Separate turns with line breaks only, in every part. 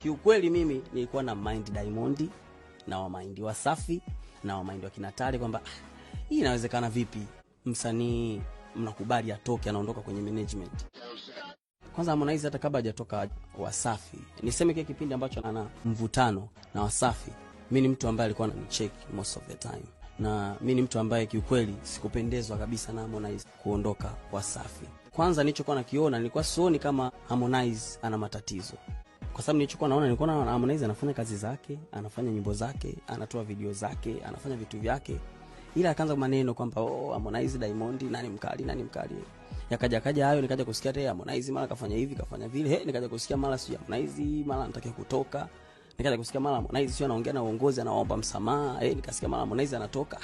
Kiukweli mimi nilikuwa na mind Diamond na wa mind Wasafi na wa mind wa Kinatale kwamba hii inawezekana vipi msanii mnakubali atoke anaondoka kwenye management. Kwanza Harmonize hata kabla hajatoka Wasafi, niseme kile kipindi ambacho ana mvutano na Wasafi, mimi ni mtu ambaye alikuwa ananicheck most of the time. Na mimi ni mtu ambaye kiukweli sikupendezwa kabisa na Harmonize kuondoka Wasafi. Kwanza nilichokuwa nakiona nilikuwa sioni kama Harmonize ana matatizo. Kwa sababu nilikuwa naona Harmonize anafanya kazi zake, anafanya nyimbo zake, anatoa video zake, anafanya vitu vyake. Ila akaanza maneno kwamba Harmonize Diamond nani mkali. Yakaja hayo nikaja kusikia tena Harmonize mara kafanya hivi kafanya vile. Nikaja kusikia mara si Harmonize mara anataka kutoka. Nikaja kusikia mara Harmonize sio anaongea na uongozi anaomba msamaha. Nikasikia mara Harmonize anatoka.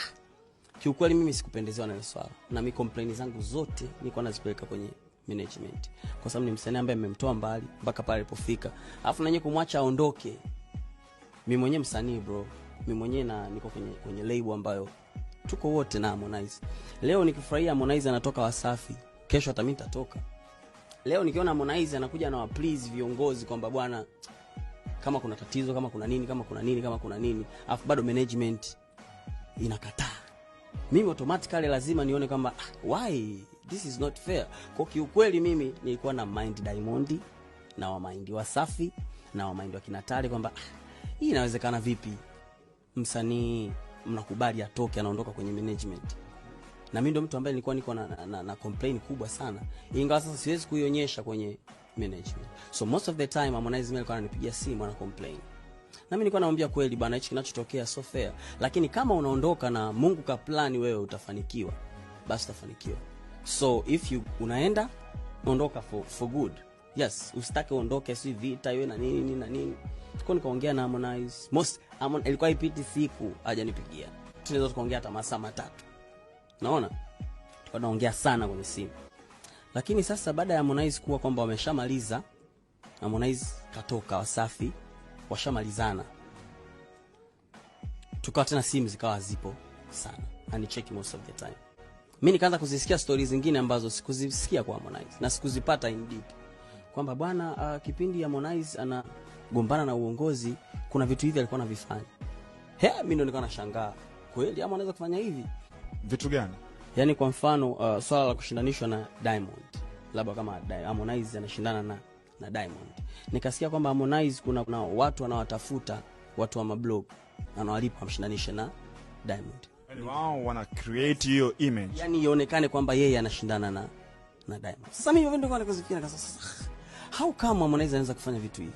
Kiukweli mimi sikupendezewa na ile swala. Na mimi complaint zangu zote nilikuwa nazipeleka kwenye management. Kwa sababu ni msanii ambaye amemtoa mbali mpaka pale alipofika. Alafu na yeye kumwacha aondoke. Mimi mwenyewe msanii bro. Mimi mwenyewe na niko kwenye label ambayo tuko wote na Harmonize. Leo nikifurahia Harmonize anatoka Wasafi, kesho hata mimi nitatoka. Leo nikiona Harmonize anakuja na wa please viongozi kwamba bwana kama kuna tatizo, kama kuna nini, alafu bado management inakataa. Mimi automatically lazima nione kwamba why this is not fair. Kwa kiukweli mimi nilikuwa na mind Diamond na wa mind Wasafi na wa mind wa Kinatale kwamba hii inawezekana vipi msanii mnakubali atoke anaondoka kwenye management. Na mimi ndo mtu ambaye nilikuwa niko na complaint kubwa sana. Ingawa sasa siwezi kuionyesha kwenye management. So most of the time Harmonize alikuwa ananipigia simu ana complain. Na mimi nilikuwa naambia kweli bana hichi kinachotokea so fair. Lakini kama unaondoka na Mungu ka plan wewe utafanikiwa, basi utafanikiwa. So if you unaenda ondoka for good. Yes, usitake uondoke si vita iwe na nini. Kwa nikaongea na Harmonize. Ilikuwa ipiti siku hajanipigia. Tunaweza tukaongea hata masaa matatu. Naona? Tunaongea sana kwenye simu. Lakini sasa baada ya Harmonize kuwa kwamba wameshamaliza, Harmonize katoka Wasafi, washamalizana. Tukawa tena simu zikawa zipo sana. And check most of the time. Mimi nikaanza kuzisikia stories zingine ambazo sikuzisikia kwa Harmonize na sikuzipata in deep. Kwamba bwana kipindi ya Harmonize anagombana na uongozi kuna vitu hivi alikuwa anavifanya. Mimi ndo nikawa nashangaa. Kweli ama anaweza kufanya hivi?
Vitu gani?
Yaani kwa mfano swala la kushindanishwa na Diamond. Labda kama Harmonize anashindana na Diamond. Nikasikia kwamba Harmonize kuna watu wanawatafuta watu wa mablog anawalipa amshindanishe na Diamond.
Yaani wao wana create hiyo image.
Yaani ionekane kwamba yeye anashindana na Diamond. Sasa mimi ndio ndio nikazifikiria sasa. How come Harmonize anaweza kufanya vitu hivi?